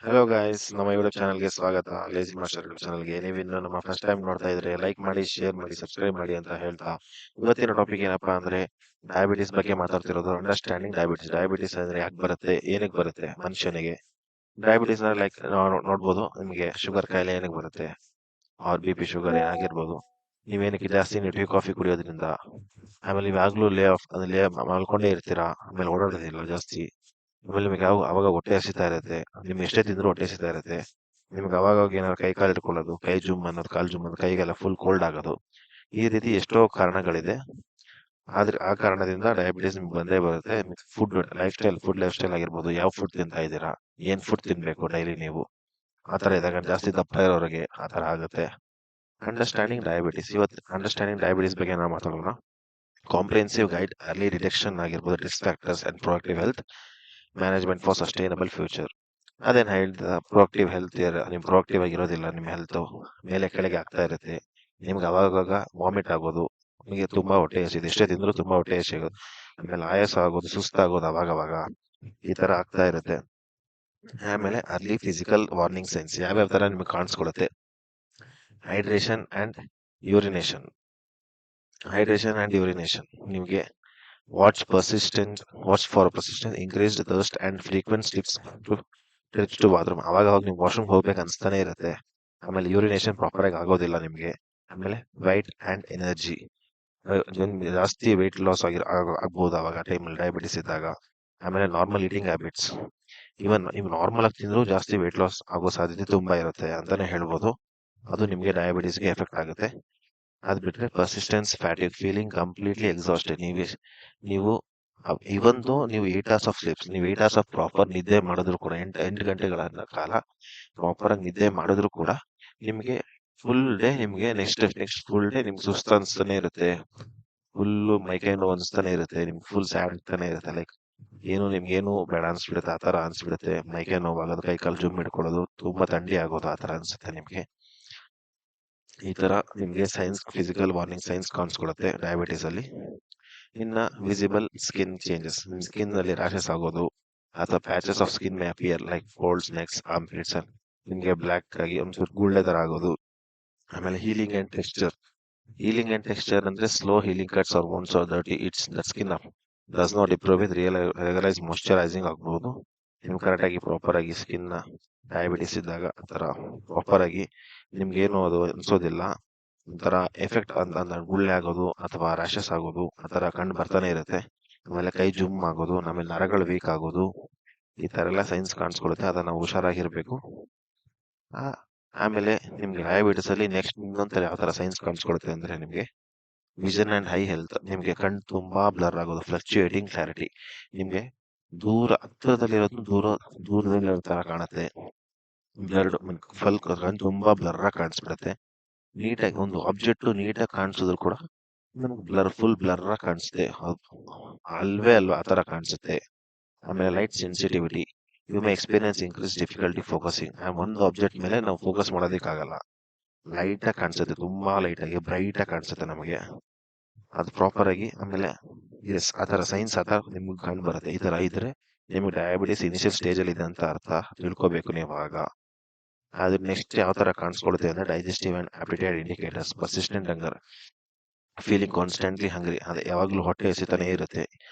Hello guys, ನಮ್ಮ YouTube ಚಾನಲ್ಗೆ ಸ್ವಾಗತ. ಲೇಜಿ ಮಾಸ್ಟರ್ ಯೂಟ್ಯೂಬ್ ಚಾನಲ್ಗೆ ನೀವಿನ್ನು ನಮ್ಮ ಫಸ್ಟ್ ಟೈಮ್ ನೋಡ್ತಾ ಇದ್ರೆ ಲೈಕ್ ಮಾಡಿ, ಶೇರ್ ಮಾಡಿ, ಸಬ್ಸ್ಕ್ರೈಬ್ ಮಾಡಿ ಅಂತ ಹೇಳ್ತಾ ಇವತ್ತಿನ ಟಾಪಿಕ್ ಏನಪ್ಪಾ ಅಂದ್ರೆ ಡಯಾಬಿಟಿಸ್ ಬಗ್ಗೆ ಮಾತಾಡ್ತಿರೋದು. Understanding diabetes. ಡಯಾಬಿಟಿಸ್ ಅಂದ್ರೆ ಯಾಕೆ ಬರುತ್ತೆ, ಏನಕ್ಕೆ ಬರುತ್ತೆ ಮನುಷ್ಯನಿಗೆ. ಡಯಾಬಿಟಿಸ್ ಲೈಕ್ ನೋಡ್ಬೋದು, ನಿಮಗೆ ಶುಗರ್ ಕಾಯಿಲೆ ಏನಕ್ಕೆ ಬರುತ್ತೆ, ಆರ್ ಬಿ ಶುಗರ್ ಏನಾಗಿರ್ಬೋದು. ನೀವೇನಕ್ಕೆ ಜಾಸ್ತಿ ನೀವು ಟೀ ಕಾಫಿ ಕುಡಿಯೋದ್ರಿಂದ, ಆಮೇಲೆ ನೀವು ಯಾವಾಗ್ಲೂ ಲೇ ಮಲ್ಕೊಂಡೇ ಇರ್ತೀರಾ, ಆಮೇಲೆ ಓಡಾಡೋದಿಲ್ಲ ಜಾಸ್ತಿ. ಆಮೇಲೆ ನಿಮಗೆ ಅವಾಗ ಹೊಟ್ಟೆ ಹಸಿತಾ ಇರುತ್ತೆ, ನಿಮ್ಗೆ ಎಷ್ಟೇ ತಿಂದ್ರು ಹೊಟ್ಟೆ ಹಸಿತಾ ಇರುತ್ತೆ. ನಿಮ್ಗೆ ಅವಾಗ ಏನಾದ್ರು ಕೈ ಕಾಲು ಇಟ್ಕೊಳ್ಳೋದು, ಕೈ ಜುಮ್ ಅನ್ನೋದು, ಕಾಲು ಜುಮ್ ಅನ್ನೋದು, ಕೈಗೆಲ್ಲ ಫುಲ್ ಕೋಲ್ಡ್ ಆಗೋದು, ಈ ರೀತಿ ಎಷ್ಟೋ ಕಾರಣಗಳಿದೆ. ಆದ್ರೆ ಆ ಕಾರಣದಿಂದ ಡಯಾಬಿಟಿಸ್ ನಿಮ್ಗೆ ಬಂದೇ ಬರುತ್ತೆ. ಫುಡ್ ಲೈಫ್ ಸ್ಟೈಲ್ ಆಗಿರ್ಬೋದು, ಯಾವ ಫುಡ್ ತಿಂತಾ ಇದ್ದೀರಾ, ಏನ್ ಫುಡ್ ತಿನ್ಬೇಕು ಡೈಲಿ ನೀವು, ಆ ತರ ಇದ್ದಾಗ ಜಾಸ್ತಿ ದಪ್ಪ ಇರೋರಿಗೆ ಆ ತರ ಆಗುತ್ತೆ. Understanding diabetes. ಇವತ್ತು ಅಂಡರ್ಸ್ಟ್ಯಾಂಡಿಂಗ್ ಡಯಾಬಿಟಿಸ್ ಬಗ್ಗೆ ನಾವು ಮಾತಾಡೋಣ. ಕಾಂಪ್ರಿಹೆನ್ಸಿವ್ ಗೈಡ್, ಅರ್ಲಿ ಡಿಟೆಕ್ಷನ್ ಆಗಿರ್ಬೋದು, risk factors and proactive health management for sustainable future. ಅದೇನು ಹೇಳ್ದ, ಪ್ರೊಆಕ್ಟಿವ್ ಹೆಲ್ತ್. ನಿಮ್ ಪ್ರೊಆಕ್ಟಿವ್ ಆಗಿರೋದಿಲ್ಲ, ನಿಮ್ಮ ಹೆಲ್ತ್ ಮೇಲೆ ಕೆಳಗೆ ಆಗ್ತಾ ಇರುತ್ತೆ. ನಿಮ್ಗೆ ಅವಾಗ ವಾಮಿಟ್ ಆಗೋದು, ನಿಮಗೆ ತುಂಬಾ ಹೊಟ್ಟೆ ಹಸಿದು, ಎಷ್ಟೇ ತಿಂದ್ರು ತುಂಬಾ ಹೊಟ್ಟೆ ಹಸಿಗೋದು, ಆಮೇಲೆ ಆಯಾಸ ಆಗೋದು, ಸುಸ್ತಾಗೋದು ಅವಾಗ ಈ ತರ ಆಗ್ತಾ ಇರುತ್ತೆ. ಆಮೇಲೆ ಅರ್ಲಿ ಫಿಸಿಕಲ್ ವಾರ್ನಿಂಗ್ ಸೈನ್ಸ್ ಯಾವ್ಯಾವ ತರ ನಿಮ್ಗೆ ಕಾಣಿಸ್ಕೊಳುತ್ತೆ. Hydration and urination. ನಿಮ್ಗೆ watch for persistent increased thirst and frequent trips to bathroom. ಅವಾಗ ನೀವು ವಾಶ್ರೂಮ್ ಹೋಗ್ಬೇಕು ಅನ್ಸ್ತಾನೆ ಇರುತ್ತೆ. ಆಮೇಲೆ ಯೂರಿನೇಷನ್ ಪ್ರಾಪರ್ ಆಗಿ ಆಗೋದಿಲ್ಲ ನಿಮ್ಗೆ. ಆಮೇಲೆ ವೈಟ್ ಅಂಡ್ ಎನರ್ಜಿ, ಜಾಸ್ತಿ ವೆಯ್ಟ್ ಲಾಸ್ ಆಗ್ಬೋದು ಅವಾಗ ಟೈಮಲ್ಲಿ ಡಯಾಬಿಟಿಸ್ ಇದ್ದಾಗ. ಆಮೇಲೆ ನಾರ್ಮಲ್ ಈಟಿಂಗ್ ಹ್ಯಾಬಿಟ್ಸ್, ಇವನ್ ನೀವು ನಾರ್ಮಲ್ ಆಗಿ ತಿಂದ್ರು ಜಾಸ್ತಿ ವೆಯ್ಟ್ ಲಾಸ್ ಆಗೋ ಸಾಧ್ಯತೆ ತುಂಬಾ ಇರುತ್ತೆ ಅಂತಾನೆ ಹೇಳ್ಬೋದು. ಅದು ನಿಮ್ಗೆ ಡಯಾಬಿಟಿಸ್ಗೆ ಎಫೆಕ್ಟ್ ಆಗುತ್ತೆ. ಅದ್ ಬಿಟ್ರೆ ಪರ್ಸಿಸ್ಟೆನ್ಸ್ ಫ್ಯಾಟಿಗ್, ಫೀಲಿಂಗ್ ಕಂಪ್ಲೀಟ್ಲಿ ಎಕ್ಸಾಸ್ಟೆಡ್. ನೀವು ಇವಂದು ನೀವು 8 hours ಆಫ್ ಸ್ಲೀಪ್ಸ್, ನೀವು 8 hours ಆಫ್ ಪ್ರಾಪರ್ ನಿದ್ದೆ ಮಾಡಿದ್ರು ಕೂಡ, 8 ಗಂಟೆಗಳ ಕಾಲ ಪ್ರಾಪರ್ ಆಗಿ ನಿದ್ದೆ ಮಾಡಿದ್ರು ಕೂಡ ನಿಮ್ಗೆ ಫುಲ್ ಡೇ, ನಿಮ್ಗೆ ನೆಕ್ಸ್ಟ್ ಫುಲ್ ಡೇ ನಿಮ್ಗೆ ಸುಸ್ತು ಅನ್ಸ್ತಾನೆ ಇರುತ್ತೆ, ಫುಲ್ಲು ಮೈಕೈ ನೋವು ಅನ್ಸ್ತಾನೆ ಇರುತ್ತೆ, ನಿಮ್ಗೆ ಫುಲ್ ಸ್ಯಾಡ್ ಆಗ್ತಾನೆ ಇರುತ್ತೆ. ಲೈಕ್ ನಿಮ್ಗೇನು ಬೇಡ ಅನ್ಸ್ಬಿಡುತ್ತೆ, ಆ ತರ ಅನ್ಸ್ಬಿಡುತ್ತೆ. ಮೈಕೈ ನೋವು ಆಗೋದು, ಕೈ ಕಾಲು ಜುಮ್ ಇಟ್ಕೊಳ್ಳೋದು, ತುಂಬಾ ಥಂಡಿ ಆಗೋದು, ಆ ತರ ಅನ್ಸುತ್ತೆ ನಿಮ್ಗೆ. ಈ ತರ ನಿಮ್ಗೆ ಫಿಸಿಕಲ್ ವಾರ್ನಿಂಗ್ ಸೈನ್ಸ್ ಕಾಣಿಸ್ಕೊಳುತ್ತೆ ಡಯಾಬಿಟಿಸ್ ಅಲ್ಲಿ. ಇನ್ನ ವಿಸಿಬಲ್ ಸ್ಕಿನ್ ಚೇಂಜಸ್, ಸ್ಕಿನ್ ಅಲ್ಲಿ ರ್ಯಾಷಸ್ ಆಗೋದು, ಅಥವಾ patches of skin may appear like folds, necks, armpits. ನಿಮ್ಗೆ ಬ್ಲಾಕ್ ಆಗಿ ಒಂಚೂರು ಗುಳ್ಳೆ ತರ ಆಗೋದು. ಆಮೇಲೆ ಹೀಲಿಂಗ್ ಅಂಡ್ ಟೆಕ್ಸ್ಚರ್ ಅಂದ್ರೆ slow healing cuts or wounds or dirty it's that skin does not improve with regular moisturising ಆಗ್ಬಹುದು. ನಿಮ್ಗೆ ಕರೆಕ್ಟ್ ಆಗಿ ಪ್ರಾಪರ್ ಆಗಿ ಸ್ಕಿನ್ ಡಯಾಬಿಟಿಸ್ ಇದ್ದಾಗ ಆ ತರ ಪ್ರಾಪರ್ ಆಗಿ ನಿಮ್ಗೇನು ಅದು ಅನ್ಸೋದಿಲ್ಲ. ಒಂಥರ ಎಫೆಕ್ಟ್ ಅಂತ ಗುಳ್ಳೆ ಆಗೋದು ಅಥವಾ ರ್ಯಾಷಸ್ ಆಗೋದು ಆ ತರ ಕಂಡು ಬರ್ತಾನೆ ಇರುತ್ತೆ. ಆಮೇಲೆ ಕೈ ಜುಮ್ ಆಗೋದು, ಆಮೇಲೆ ನರಗಳು ವೀಕ್ ಆಗೋದು, ಈ ತರ ಎಲ್ಲ ಸೈನ್ಸ್ ಕಾಣಿಸ್ಕೊಳುತ್ತೆ. ಅದನ್ನ ನಾವು ಹುಷಾರಾಗಿರ್ಬೇಕು. ಆ ಆಮೇಲೆ ನಿಮ್ಗೆ ಡಯಾಬಿಟಿಸ್ ಅಲ್ಲಿ ನೆಕ್ಸ್ಟ್ ಇನ್ನೊಂಥರ ಯಾವ ತರ ಸೈನ್ಸ್ ಕಾಣಿಸ್ಕೊಳುತ್ತೆ ಅಂದ್ರೆ, ನಿಮ್ಗೆ ವಿಷನ್ ಅಂಡ್ ಹೈ ಹೆಲ್ತ್. ನಿಮ್ಗೆ ಕಣ್ ತುಂಬಾ ಬ್ಲರ್ ಆಗೋದು, ಫ್ಲಕ್ಚುಯೇಟಿಂಗ್ ಕ್ಲಾರಿಟಿ. ನಿಮ್ಗೆ ಹತ್ರದಲ್ಲಿರೋದು ದೂರದಲ್ಲಿರೋ ತರ ಕಾಣುತ್ತೆ. ಬ್ಲರ್ಡ್ ಫಲ್ ಕಣ್ ತುಂಬಾ ಬ್ಲರ್ ಆಗಿ ಕಾಣಿಸ್ಬಿಡುತ್ತೆ. ನೀಟಾಗಿ ಒಂದು ಆಬ್ಜೆಕ್ಟ್ ನೀಟಾಗಿ ಕಾಣಿಸಿದ್ರು ಕೂಡ ನಮ್ಗೆ ಫುಲ್ ಬ್ಲರ್ ಆಗಿ ಕಾಣಿಸುತ್ತೆ. ಅಲ್ವೇ ಅಲ್ವಾ ಆ ತರ ಕಾಣಿಸುತ್ತೆ. ಆಮೇಲೆ light sensitivity, you may experience increase difficulty focusing. ಒಂದು ಆಬ್ಜೆಕ್ಟ್ ಮೇಲೆ ನಾವು ಫೋಕಸ್ ಮಾಡೋದಕ್ಕಾಗಲ್ಲ, ಲೈಟ್ ಆಗಿ ಕಾಣಿಸುತ್ತೆ, ತುಂಬಾ ಲೈಟ್ ಆಗಿ ಬ್ರೈಟ್ ಆಗಿ ಕಾಣಿಸುತ್ತೆ ನಮಗೆ, ಅದು ಪ್ರಾಪರ್ ಆಗಿ. ಆಮೇಲೆ ಎಸ್, ಆ ತರ ಸೈನ್ಸ್ ಆ ತರ ನಿಮ್ಗೆ ಕಂಡು ಬರುತ್ತೆ. ಈ ತರ ಇದ್ರೆ ನಿಮ್ಗೆ ಡಯಾಬಿಟಿಸ್ ಇನಿಷಿಯಲ್ ಸ್ಟೇಜ್ ಅಲ್ಲಿ ಇದೆ ಅಂತ ಅರ್ಥ, ತಿಳ್ಕೊಬೇಕು ನೀವು ಆಗ. ಅದ್ರ ನೆಕ್ಸ್ಟ್ ಯಾವ ತರ ಕಾಣಿಸ್ಕೊಳುತ್ತೆ ಅಂದ್ರೆ digestive and aptitude indicators, persistent hunger, feeling constantly hungry, ಅದೇ ಯಾವಾಗ್ಲೂ ಹೊಟ್ಟೆ ಹಸಿತಾನೆ ಇರುತ್ತೆ.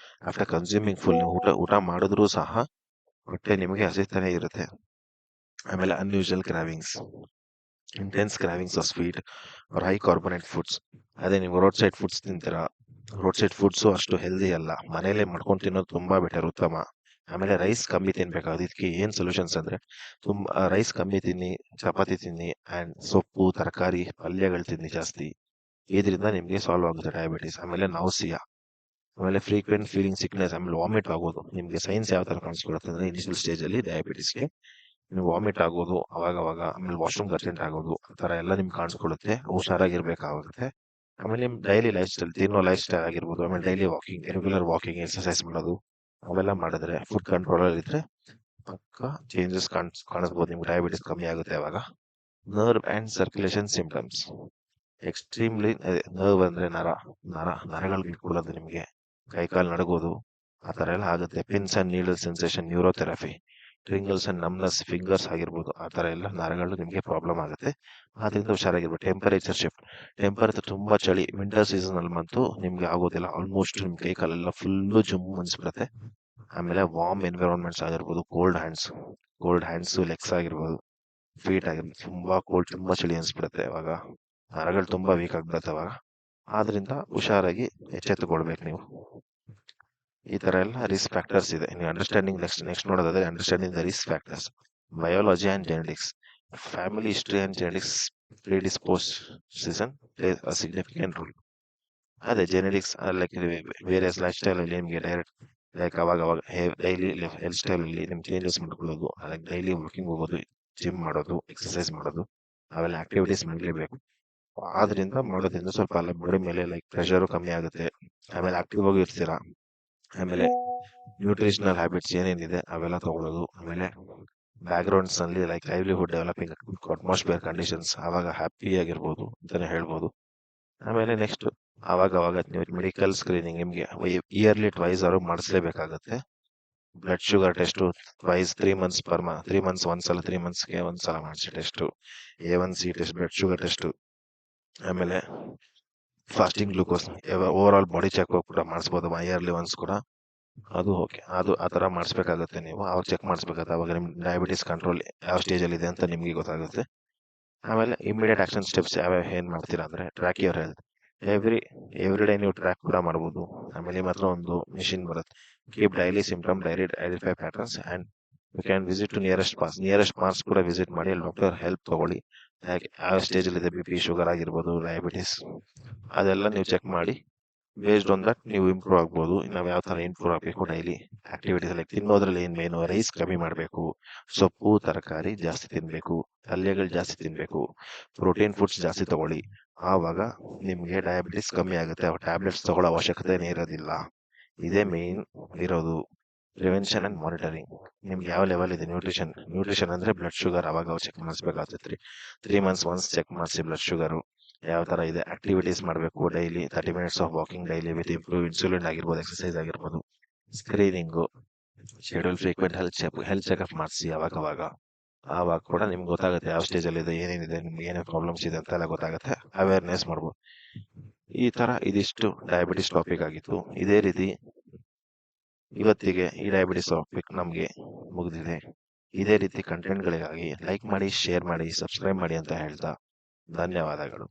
ಆಫ್ಟರ್ ಕನ್ಸ್ಯೂಮಿಂಗ್ ಫುಲ್, ನೀವು ಊಟ ಮಾಡಿದ್ರು ಸಹ ಹೊಟ್ಟೆ ನಿಮಗೆ ಹಸಿತಾನೆ ಇರುತ್ತೆ. ಆಮೇಲೆ unusual cravings, intense cravings of sweet or high carbonate foods. ಅದೇ ನೀವು ರೋಡ್ ಸೈಡ್ ಫುಡ್ಸ್ ತಿಂತೀರಾ, ರೋಡ್ ಸೈಡ್ ಫುಡ್ಸು ಅಷ್ಟು ಹೆಲ್ದಿ ಅಲ್ಲ, ಮನೇಲೆ ಮಾಡ್ಕೊಂಡು ತಿನ್ನೋದು ತುಂಬಾ ಬೆಟರ್, ಉತ್ತಮ. ಆಮೇಲೆ ರೈಸ್ ಕಮ್ಮಿ ತಿನ್ಬೇಕಾಗುತ್ತೆ. ಇದಕ್ಕೆ ಏನ್ ಸೊಲ್ಯೂಷನ್ಸ್ ಅಂದ್ರೆ, ತುಂಬಾ ರೈಸ್ ಕಮ್ಮಿ ತಿನ್ನಿ, ಚಪಾತಿ ತಿನ್ನಿ, ಅಂಡ್ ಸೊಪ್ಪು, ತರಕಾರಿ, ಪಲ್ಯಗಳು ತಿನ್ನಿ ಜಾಸ್ತಿ. ಇದರಿಂದ ನಿಮ್ಗೆ ಸಾಲ್ವ್ ಆಗುತ್ತೆ ಡಯಾಬಿಟಿಸ್. ಆಮೇಲೆ ನೌಸಿಯಾ, ಆಮೇಲೆ ಫ್ರೀಕ್ವೆಂಟ್ ಫೀಲಿಂಗ್ ಸಿಕ್ನೆಸ್, ಆಮೇಲೆ ವಾಮಿಟ್ ಆಗೋದು. ನಿಮ್ಗೆ ಸೈನ್ಸ್ ಯಾವ ತರ ಕಾಣಿಸ್ಕೊಳುತ್ತೆ ಅಂದ್ರೆ, ಇನಿಷಿಯಲ್ ಸ್ಟೇಜ್ ಅಲ್ಲಿ ಡಯಾಬಿಟಿಸ್ಗೆ ನೀವು ವಾಮಿಟ್ ಆಗೋದು ಅವಾಗವಾಗ, ಆಮೇಲೆ ವಾಶ್ರೂಮ್ ಅರ್ಜೆಂಟ್ ಆಗೋದು, ಆ ತರ ಎಲ್ಲ ನಿಮ್ಗೆ ಕಾಣಿಸ್ಕೊಳ್ಳುತ್ತೆ. ಹುಷಾರಾಗಿರ್ಬೇಕಾಗುತ್ತೆ. ಆಮೇಲೆ ನಿಮ್ ಡೈಲಿ ಲೈಫ್ ಸ್ಟೈಲ್ ಆಗಿರ್ಬೋದು, ಆಮೇಲೆ daily walking, regular walking, exercise ಮಾಡೋದು ಅವೆಲ್ಲ ಮಾಡಿದ್ರೆ, ಫುಡ್ ಕಂಟ್ರೋಲ್ ಅಲ್ಲಿ ಇದ್ರೆ ಪಕ್ಕ ಚೇಂಜಸ್ ಕಾಣಿಸ್ಬೋದು. ನಿಮ್ಗೆ ಡಯಾಬಿಟಿಸ್ ಕಮ್ಮಿ ಆಗುತ್ತೆ ಅವಾಗ. Nerve and circulation symptoms, extremely, nerve ಅಂದ್ರೆ ನರಗಳು ಬಿಟ್ಕೊಳ್ಳೋದು, ನಿಮ್ಗೆ ಕೈ ಕಾಲು ನಡಗೋದು, ಆ ತರ ಎಲ್ಲ ಆಗುತ್ತೆ. Pins and needle sensation, neurotherapy. Tingles and numbness fingers ಆಗಿರ್ಬೋದು, ಆ ಥರ ಎಲ್ಲ ನರಗಳು ನಿಮಗೆ ಪ್ರಾಬ್ಲಮ್ ಆಗುತ್ತೆ. ಆದ್ರಿಂದ ಹುಷಾರಾಗಿರ್ಬೇಕು. ಟೆಂಪರೇಚರ್ ಶಿಫ್ಟ್, ಟೆಂಪರೇಚರ್ ತುಂಬ ಚಳಿ ವಿಂಟರ್ ಸೀಸನ್ ಅಲ್ಲಿ ಬಂತು ನಿಮ್ಗೆ ಆಗೋದಿಲ್ಲ. ಆಲ್ಮೋಸ್ಟ್ ನಿಮ್ ಕೈ ಕಾಲೆಲ್ಲ ಫುಲ್ಲು ಜುಮ್ ಅನ್ಸ್ಬಿಡುತ್ತೆ. ಆಮೇಲೆ ವಾರ್ಮ್ ಎನ್ವಿರಾನ್ಮೆಂಟ್ಸ್ ಆಗಿರ್ಬೋದು, ಕೋಲ್ಡ್ ಹ್ಯಾಂಡ್ಸ್ ಲೆಗ್ಸ್ ಆಗಿರ್ಬೋದು, ಫೀಟ್ ಆಗಿರ್ಬೋದು, ತುಂಬಾ ಕೋಲ್ಡ್, ತುಂಬಾ ಚಳಿ ಅನ್ಸ್ಬಿಡುತ್ತೆ. ಅವಾಗ ನರಗಳು ತುಂಬಾ ವೀಕ್ ಆಗ್ಬಿಡುತ್ತೆ ಅವಾಗ. ಆದ್ರಿಂದ ಹುಷಾರಾಗಿ ಎಚ್ಚೆತ್ತುಕೊಳ್ಬೇಕು ನೀವು. ಈ ತರ ಎಲ್ಲ ರಿಸ್ಕ್ ಫ್ಯಾಕ್ಟರ್ಸ್ ಇದೆ. ನೀವು ಅಂಡರ್ಸ್ಟ್ಯಾಂಡಿಂಗ್ ನೆಕ್ಸ್ಟ್ ನೋಡೋದಾದ್ರೆ understanding the risk factors, biology and genetics, family history and genetics predisposition plays a significant role. ಅದೇ genetics like various lifestyle ಅಲ್ಲಿ ನಿಮಗೆ ಡೈರೆಕ್ಟ್ ಲೈಕ್ ಅವಾಗ ಡೈಲಿ ಲೈಫ್ ಸ್ಟೈಲ್ ಅಲ್ಲಿ ನಿಮ್ಗೆ ಚೇಂಜಸ್ ಮಾಡ್ಕೊಳ್ಳೋದು, ಲೈಕ್ ಡೈಲಿ ವಾಕಿಂಗ್ ಹೋಗೋದು, gym ಮಾಡೋದು, exercise ಮಾಡೋದು, ಅವೆಲ್ಲ ಆಕ್ಟಿವಿಟೀಸ್ ಮಾಡಲೇಬೇಕು. ಆದ್ರಿಂದ ಮಾಡೋದ್ರಿಂದ ಸ್ವಲ್ಪ ಅಲ್ಲ ಬಾಡಿ ಮೇಲೆ ಲೈಕ್ ಪ್ರೆಷರು ಕಮ್ಮಿ ಆಗುತ್ತೆ. ಆಮೇಲೆ ಆಕ್ಟಿವ್ ಆಗಿ ಇರ್ತೀರಾ. ಆಮೇಲೆ ನ್ಯೂಟ್ರಿಷನಲ್ ಹ್ಯಾಬಿಟ್ಸ್ ಏನೇನಿದೆ ಅವೆಲ್ಲ ತಗೊಳ್ಳೋದು. ಆಮೇಲೆ ಬ್ಯಾಕ್ಗ್ರೌಂಡ್ಸ್ ಅಲ್ಲಿ like livelihood developing atmosphere conditions, ಆವಾಗ ಹ್ಯಾಪಿ ಆಗಿರ್ಬೋದು ಅಂತಾನೆ ಹೇಳ್ಬೋದು. ಆಮೇಲೆ ನೆಕ್ಸ್ಟ್ ಅವಾಗ ನೀವು ಮೆಡಿಕಲ್ ಸ್ಕ್ರೀನಿಂಗ್ ನಿಮ್ಗೆ ಇಯರ್ಲಿ ಟ್ವೈಸ್ ಅವರು ಮಾಡಿಸ್ಲೇಬೇಕಾಗತ್ತೆ. Blood sugar test twice 3 months ಒಂದ್ಸಲ, 3 ಮಂತ್ಸ್ಗೆ ಒಂದ್ಸಲ ಮಾಡಿಸಿ test, A1C test, blood sugar test, ಆಮೇಲೆ fasting glucose, overall body check ಕೂಡ ಮಾಡಿಸ್ಬೋದು ಇಯರ್ಲಿ ಒನ್ಸ್ ಕೂಡ. ಅದು ಓಕೆ, ಅದು ಆ ಥರ ಮಾಡಿಸ್ಬೇಕಾಗತ್ತೆ. ನೀವು ಅವ್ರು ಚೆಕ್ ಮಾಡಿಸ್ಬೇಕಾಗತ್ತೆ. ಅವಾಗ ನಿಮ್ ಡಯಾಬಿಟಿಸ್ ಕಂಟ್ರೋಲ್ ಯಾವ ಸ್ಟೇಜಲ್ಲಿ ಇದೆ ಅಂತ ನಿಮಗೆ ಗೊತ್ತಾಗುತ್ತೆ. ಆಮೇಲೆ ಇಮಿಡಿಯೇಟ್ ಆಕ್ಷನ್ ಸ್ಟೆಪ್ಸ್ ಯಾವ್ಯಾವ ಏನ್ ಮಾಡ್ತೀರಾ ಅಂದ್ರೆ, track your health. Every day ನೀವು ಟ್ರ್ಯಾಕ್ ಕೂಡ ಮಾಡ್ಬೋದು. ಆಮೇಲೆ ನಿಮ್ಮ ಹತ್ರ ಒಂದು ಮಿಷಿನ್ ಬರುತ್ತೆ, keep daily symptom diary identify patterns and you can visit to nearest marks ಕೂಡ ವಿಸಿಟ್ ಮಾಡಿ, ಅಲ್ಲಿ ಡಾಕ್ಟರ್ ಹೆಲ್ಪ್ ತಗೊಳ್ಳಿ. ಯಾವ ಸ್ಟೇಜ್ ಅಲ್ಲಿ ಇದೆ, BP, ಶುಗರ್ ಆಗಿರ್ಬೋದು, ಡಯಾಬಿಟಿಸ್, ಅದೆಲ್ಲ ನೀವು ಚೆಕ್ ಮಾಡಿ ಬೇಸ್ಡ್ ಆನ್ ದಟ್ ನೀವು ಇಂಪ್ರೂವ್ ಆಗ್ಬೋದು. ನಾವು ಯಾವ ತರ ಇಂಪ್ರೂವ್ ಆಗಬೇಕು, ಡೈಲಿ ಆಕ್ಟಿವಿಟೀಸ್ ಲೈಕ್ ತಿನ್ನೋದ್ರಲ್ಲಿ ಏನ್ ಮೇನು, ರೈಸ್ ಕಮ್ಮಿ ಮಾಡಬೇಕು, ಸೊಪ್ಪು ತರಕಾರಿ ಜಾಸ್ತಿ ತಿನ್ಬೇಕು, ಪಲ್ಯಗಳು ಜಾಸ್ತಿ ತಿನ್ಬೇಕು, ಪ್ರೋಟೀನ್ ಫುಡ್ಸ್ ಜಾಸ್ತಿ ತಗೊಳ್ಳಿ. ಆವಾಗ ನಿಮ್ಗೆ ಡಯಾಬಿಟಿಸ್ ಕಮ್ಮಿ ಆಗುತ್ತೆ. ಟ್ಯಾಬ್ಲೆಟ್ಸ್ ತಗೊಳ್ಳೋ ಅವಶ್ಯಕತೆನೇ ಇರೋದಿಲ್ಲ. ಇದೇ ಮೇನ್ ಇರೋದು ಪ್ರಿವೆನ್ಷನ್ ಅಂಡ್ ಮಾನಿಟರಿಂಗ್. ನಿಮ್ಗೆ ಯಾವ ಲೆವೆಲ್ ಇದೆ ನ್ಯೂಟ್ರಿಷನ್ ಅಂದ್ರೆ ಬ್ಲಡ್ ಶುಗರ್ ಅವಾಗ ಚೆಕ್ ಮಾಡಿಸ್ಬೇಕಾಗುತ್ತೆ. 3 ಮಂತ್ಸ್ ಒನ್ಸ್ ಚೆಕ್ ಮಾಡಿಸಿ ಬ್ಲಡ್ ಶುಗರು ಯಾವ ತರ ಇದೆ. ಆಕ್ಟಿವಿಟೀಸ್ ಮಾಡಬೇಕು daily 30 minutes of walking daily with improve insulin ಆಗಿರ್ಬೋದು, ಎಕ್ಸರ್ಸೈಸ್ ಆಗಿರ್ಬೋದು. Screening, schedule frequent health checkup ಮಾಡಿಸಿ ಆವಾಗ ಕೂಡ ನಿಮ್ಗೆ ಗೊತ್ತಾಗುತ್ತೆ ಯಾವ ಸ್ಟೇಜ್ ಅಲ್ಲಿ ಇದೆ, ಏನೇನಿದೆ, ನಿಮ್ಗೆ ಏನೇ ಪ್ರಾಬ್ಲಮ್ಸ್ ಇದೆ ಅಂತೆಲ್ಲ ಗೊತ್ತಾಗುತ್ತೆ. ಅವೇರ್ನೆಸ್ ಮಾಡ್ಬೋದು. ಈ ತರ ಇದಿಷ್ಟು ಡಯಾಬಿಟಿಸ್ ಟಾಪಿಕ್ ಆಗಿತ್ತು. ಇದೇ ರೀತಿ ಇವತ್ತಿಗೆ ಈ ಡಯಾಬಿಟಿಸ್ ಟಾಪಿಕ್ ನಮ್ಗೆ ಮುಗಿದಿದೆ. ಇದೇ ರೀತಿ ಕಂಟೆಂಟ್ಗಳಿಗಾಗಿ ಲೈಕ್ ಮಾಡಿ, ಶೇರ್ ಮಾಡಿ, ಸಬ್ಸ್ಕ್ರೈಬ್ ಮಾಡಿ ಅಂತ ಹೇಳ್ತಾ ಧನ್ಯವಾದಗಳು.